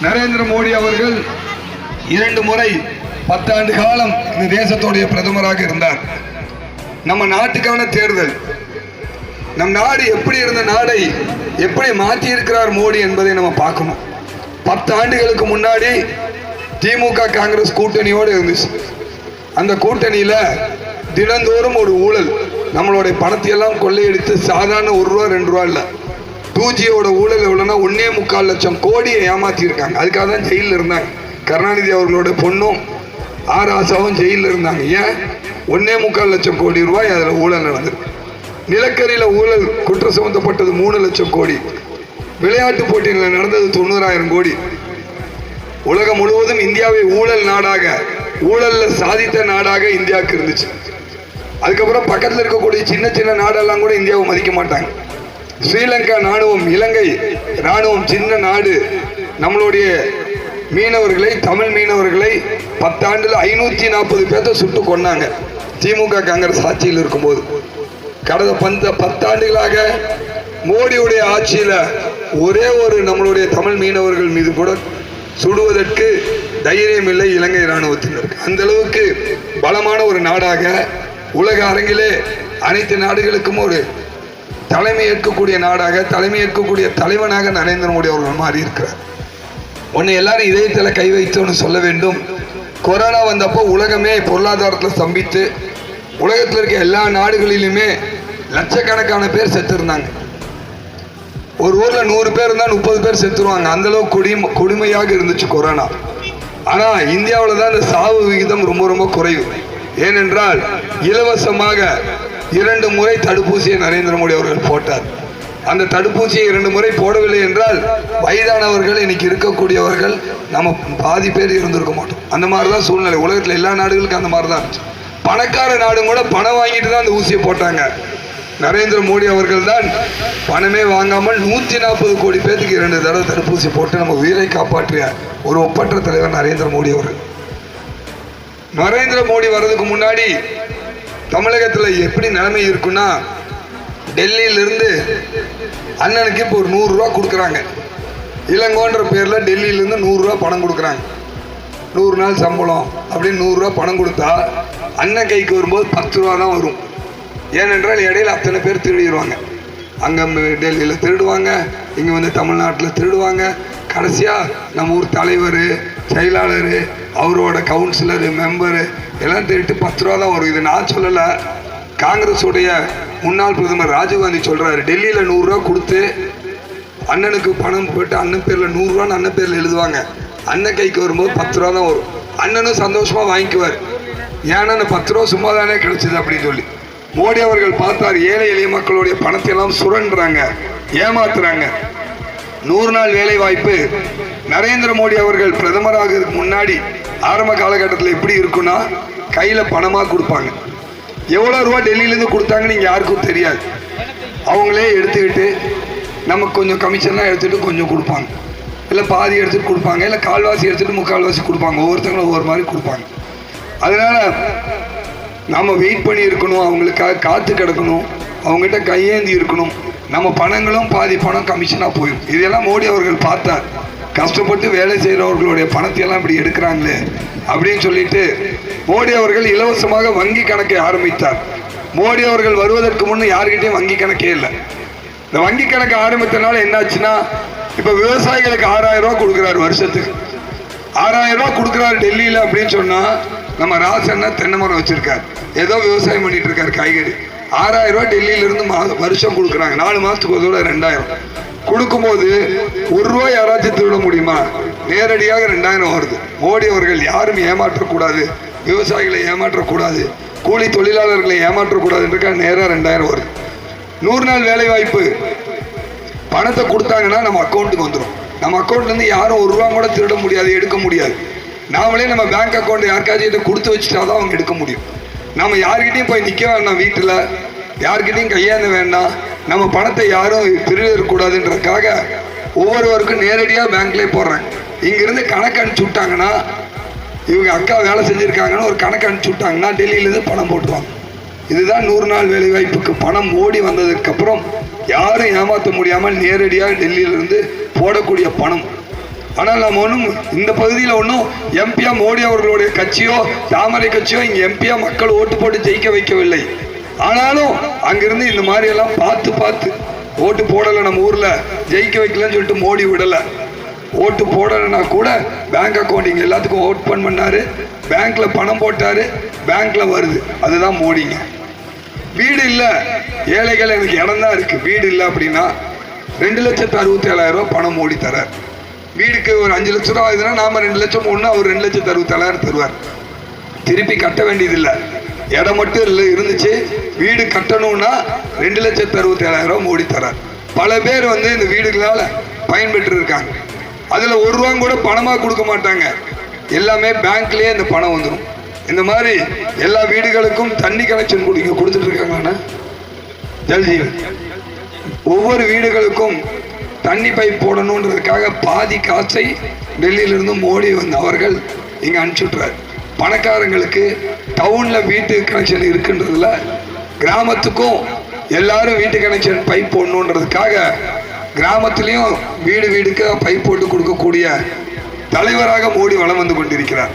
நரேந்திர மோடி அவர்கள் 2 முறை 10 ஆண்டு காலம் இந்த தேசத்துடைய பிரதமராக இருந்தார். நம்ம நாட்டுக்கான தேர்தல், நம் நாடு எப்படி இருந்த நாடை எப்படி மாற்றி இருக்கிறார் மோடி என்பதை நம்ம பார்க்கணும். 10 ஆண்டுகளுக்கு முன்னாடி திமுக காங்கிரஸ் கூட்டணியோடு இருந்துச்சு. அந்த கூட்டணியில தினந்தோறும் ஒரு ஊழல், நம்மளுடைய பணத்தை எல்லாம் கொள்ளையடித்து சாதாரண 1 ரூபா 2 ரூபா இல்லை, 2Gயோட ஊழல் எவ்வளோன்னா 1.25 லட்சம் கோடியை ஏமாற்றி இருக்காங்க. அதுக்காக தான் ஜெயிலில் இருந்தாங்க. கருணாநிதி அவர்களோட பொண்ணும் ஆராசாவும் ஜெயிலில் இருந்தாங்க. ஏன்? 1.25 லட்சம் கோடி ரூபாய் அதில் ஊழல் நடந்தது. நிலக்கரியில் ஊழல் குற்றம் சுமத்தப்பட்டது 3 லட்சம் கோடி. விளையாட்டு போட்டிகளில் நடந்தது 90,000 கோடி. உலகம் முழுவதும் இந்தியாவை ஊழல் நாடாக, ஊழல்ல சாதித்த நாடாக இந்தியாவுக்கு இருந்துச்சு. அதுக்கப்புறம் பக்கத்தில் இருக்கக்கூடிய சின்ன சின்ன நாடெல்லாம் கூட இந்தியாவை மதிக்க மாட்டாங்க. ஸ்ரீலங்கா ராணுவம், இலங்கை ராணுவம், சின்ன நாடு, நம்மளுடைய மீனவர்களை, தமிழ் மீனவர்களை 10 ஆண்டுல 540 பேர்த்த சுட்டு கொன்னாங்க திமுக காங்கிரஸ் ஆட்சியில் இருக்கும்போது. கடந்த 10 ஆண்டுகளாக மோடியுடைய ஆட்சியில ஒரே ஒரு நம்மளுடைய தமிழ் மீனவர்கள் மீது கூட சுடுவதற்கு தைரியம் இல்லை இலங்கை ராணுவத்தினருக்கு. அந்த அளவுக்கு பலமான ஒரு நாடாக உலக அரங்கிலே அனைத்து நாடுகளுக்கும் ஒரு தலைமை ஏற்கக்கூடிய நாடாக, தலைமை ஏற்கக்கூடிய தலைவனாக நரேந்திர மோடி அவர்கள் மாறி இருக்கிறார். ஒன்னு எல்லாரும் இதயத்தில் கை வைத்தோன்னு சொல்ல வேண்டும். கொரோனா வந்தப்போ உலகமே பொருளாதாரத்தில் ஸ்தம்பித்து, உலகத்தில் இருக்க எல்லா நாடுகளிலுமே லட்சக்கணக்கான பேர் செத்து இருந்தாங்க. ஒரு ஊர்ல 100 பேர் இருந்தால் 30 பேர் செத்துருவாங்க. அந்த அளவுக்கு கொடுமையாக இருந்துச்சு கொரோனா. ஆனா இந்தியாவில் தான் இந்த சாவு விகிதம் ரொம்ப ரொம்ப குறைவு. ஏனென்றால் இலவசமாக 2 முறை தடுப்பூசியை நரேந்திர மோடி அவர்கள் போட்டார். அந்த தடுப்பூசியை 2 முறை போடவில்லை என்றால் வயதானவர்கள், இன்னைக்கு இருக்கக்கூடியவர்கள் நம்ம பாதி பேர் இருந்திருக்க மாட்டோம். அந்த மாதிரிதான் சூழ்நிலை. உலகத்தில் எல்லா நாடுகளுக்கும் அந்த மாதிரி தான் இருந்துச்சு. பணக்கார நாடு கூட பணம் வாங்கிட்டு தான் அந்த ஊசியை போட்டாங்க. நரேந்திர மோடி அவர்கள் தான் பணமே வாங்காமல் 140 கோடி பேருக்கு 2 தடவை தடுப்பூசி போட்டு நம்ம உயிரை காப்பாற்றிய ஒரு ஒப்பற்ற தலைவர் நரேந்திர மோடி அவர்கள். நரேந்திர மோடி வர்றதுக்கு முன்னாடி தமிழகத்தில் எப்படி நிலைமை இருக்குன்னா, டெல்லியிலிருந்து அண்ணனுக்கு இப்போ ஒரு 100 ரூபா கொடுக்குறாங்க. இளங்கோன்ற பேரில் டெல்லியிலேருந்து 100 ரூபா பணம் கொடுக்குறாங்க. 100 நாள் சம்பளம் அப்படின்னு 100 ரூபா பணம் கொடுத்தா அண்ணன் கைக்கு வரும்போது 10 ரூபா தான் வரும். ஏனென்றால் இடையில அத்தனை பேர் திருடிடுவாங்க. அங்கே டெல்லியில் திருடுவாங்க, இங்கே வந்து தமிழ்நாட்டில் திருடுவாங்க. கடைசியாக நம்ம ஊர் தலைவர், செயலாளர், அவரோட கவுன்சிலரு, மெம்பரு எல்லாம் திருட்டு 10 ரூபா தான் வரும். இது நான் சொல்லலை, காங்கிரஸ் உடைய முன்னாள் பிரதமர் ராஜீவ்காந்தி சொல்கிறாரு. டெல்லியில் 100 ரூபா கொடுத்து அண்ணனுக்கு பணம் போட்டு அண்ணன் பேரில் 100 ரூபான்னு அண்ணன் பேரில் எழுதுவாங்க. அண்ணன் கைக்கு வரும்போது 10 ரூபா தான் வரும். அண்ணனும் சந்தோஷமாக வாங்கிக்குவார். ஏன்னா அந்த 10 ரூபா சும்மா தானே கிடைச்சிது அப்படின்னு சொல்லி. மோடி அவர்கள் பார்த்தார், ஏழை எளிய மக்களுடைய பணத்தை எல்லாம் சுரண்டுறாங்க, ஏமாத்துறாங்க. 100 நாள் வேலை வாய்ப்பு நரேந்திர மோடி அவர்கள் பிரதமராக முன்னாடி ஆரம்ப காலகட்டத்தில் எப்படி இருக்குன்னா, கையில் பணமாக கொடுப்பாங்க. எவ்வளோ ரூபா டெல்லியிலேருந்து கொடுத்தாங்கன்னு இங்கே யாருக்கும் தெரியாது. அவங்களே எடுத்துக்கிட்டு நமக்கு கொஞ்சம் கமிஷன்லாம் எடுத்துகிட்டு கொஞ்சம் கொடுப்பாங்க, இல்லை பாதி எடுத்துகிட்டு கொடுப்பாங்க, இல்லை கால்வாசி எடுத்துகிட்டு முக்கால்வாசி கொடுப்பாங்க. ஒவ்வொருத்தங்களும் ஒவ்வொரு மாதிரி கொடுப்பாங்க. அதனால் நம்ம வெயிட் பண்ணி இருக்கணும், அவங்களுக்காக காத்து கிடக்கணும், அவங்ககிட்ட கையேந்தி இருக்கணும். நம்ம பணங்களும் பாதி பணம் கமிஷனாக போயிடும். இதெல்லாம் மோடி அவர்கள் பார்த்தார். கஷ்டப்பட்டு வேலை செய்கிறவர்களுடைய பணத்தையெல்லாம் இப்படி எடுக்கிறாங்களே அப்படின்னு சொல்லிட்டு மோடி அவர்கள் இலவசமாக வங்கி கணக்கை ஆரம்பித்தார். மோடி அவர்கள் வருவதற்கு முன்னே யாருக்கிட்டையும் வங்கி கணக்கே இல்லை. இந்த வங்கி கணக்கு ஆரம்பித்தனால என்னாச்சுன்னா, இப்போ விவசாயிகளுக்கு 6,000 ரூபா கொடுக்குறாரு வருஷத்துக்கு. 6,000 ரூபா கொடுக்குறாரு டெல்லியில் அப்படின்னு சொன்னால், நம்ம ராசன்னா தென்னை மரம் வச்சுருக்கார், ஏதோ விவசாயம் பண்ணிட்டு இருக்காரு காய்கறி. 6,000 ரூபா டெல்லியிலிருந்து வருஷம் கொடுக்குறாங்க. 4 மாதத்துக்கு ஒரு தடவை 2,000 கொடுக்கும்போது 1 ரூபா யாராச்சும் திருட முடியுமா? நேரடியாக 2,000 வருது. மோடி அவர்கள் யாரும் ஏமாற்றக்கூடாது, விவசாயிகளை ஏமாற்றக்கூடாது, கூலி தொழிலாளர்களை ஏமாற்றக்கூடாதுன்றக்காக நேராக 2,000 வருது. 100 நாள் வேலை வாய்ப்பு பணத்தை கொடுத்தாங்கன்னா நம்ம அக்கௌண்ட்டுக்கு வந்துடும். நம்ம அக்கௌண்ட்லேருந்து யாரும் 1 ரூபா கூட திருட முடியாது, எடுக்க முடியாது. நாமளே நம்ம பேங்க் அக்கௌண்ட் யாருக்காச்சும் கொடுத்து வச்சுட்டா தான் அவங்க எடுக்க முடியும். நம்ம யாருக்கிட்டையும் போய் நிற்க வேண்டாம், வீட்டில் யாருக்கிட்டையும் கையேந்த வேண்டாம். நம்ம பணத்தை யாரும் திருடக்கூடாதுன்றதுக்காக ஒவ்வொருவருக்கும் நேரடியாக பேங்க்லேயே போடுறாங்க. இங்கேருந்து கணக்கு அனுப்பிச்சு விட்டாங்கன்னா, இவங்க அக்கா வேலை செஞ்சுருக்காங்கன்னு ஒரு கணக்கு அனுப்பிச்சு விட்டாங்கன்னா டெல்லியிலேருந்து பணம் போட்டுருவாங்க. இதுதான் 100 நாள் வேலை வாய்ப்புக்கு பணம் மோடி வந்ததுக்கப்புறம் யாரும் ஏமாற்ற முடியாமல் நேரடியாக டெல்லியிலிருந்து போடக்கூடிய பணம். ஆனால் நம்ம ஒன்றும் இந்த பகுதியில் ஒன்றும் எம்பியா மோடி அவர்களுடைய கட்சியோ தாமரை கட்சியோ இங்கே எம்பியா மக்கள் ஓட்டு போட்டு ஜெயிக்க வைக்கவில்லை. ஆனாலும் அங்கிருந்து இந்த மாதிரி எல்லாம் பார்த்து ஓட்டு போடலை, நம்ம ஊரில் ஜெயிக்க வைக்கலன்னு சொல்லிட்டு மோடி விடலை. ஓட்டு போடலைன்னா கூட பேங்க் அக்கௌண்ட் எல்லாத்துக்கும் ஓப்பன் பண்ணாரு, பேங்க்ல பணம் போட்டாரு, பேங்க்ல வருது. அதுதான் மோடிங்க. வீடு இல்லை, ஏழைகள் எனக்கு இடம் தான் இருக்கு, வீடு இல்லை அப்படின்னா 2,67,000 பணம் மோடி தரார். வீடுக்கு ஒரு 5 லட்ச ரூபா ஆகுதுன்னா நாம 2 லட்சம் ஒன்று, அவர் 2,67,000 தருவார். திருப்பி கட்ட வேண்டியதில்லை, இடம் மட்டும் இல்லை இருந்துச்சு. வீடு கட்டணும்னா 2,67,000 மோடி தரார். பல பேர் இந்த வீடுகளால் பயன்பெற்று இருக்காங்க. அதில் ₹1 கூட பணமாக கொடுக்க மாட்டாங்க, எல்லாமே பேங்க்லேயே இந்த பணம் வந்துடும். இந்த மாதிரி எல்லா வீடுகளுக்கும் தண்ணி கனெக்ஷன் கொடுத்துட்டு இருக்காங்கண்ணா. ஜல்ஜீவன் ஒவ்வொரு வீடுகளுக்கும் தண்ணி பைப் போடணுன்றதுக்காக பாதி காசை டெல்லியிலிருந்து மோடி அவர்கள் இங்கே அனுப்பிச்சுட்றாரு. பணக்காரங்களுக்கு டவுனில் வீட்டு கனெக்ஷன் இருக்குன்றதுல கிராமத்துக்கும் எல்லாரும் வீட்டு கனெக்ஷன் பைப் போடணுன்றதுக்காக கிராமத்திலையும் வீடுக்கு பைப் போட்டு கொடுக்கக்கூடிய தலைவராக மோடி வலம் வந்து கொண்டிருக்கிறார்.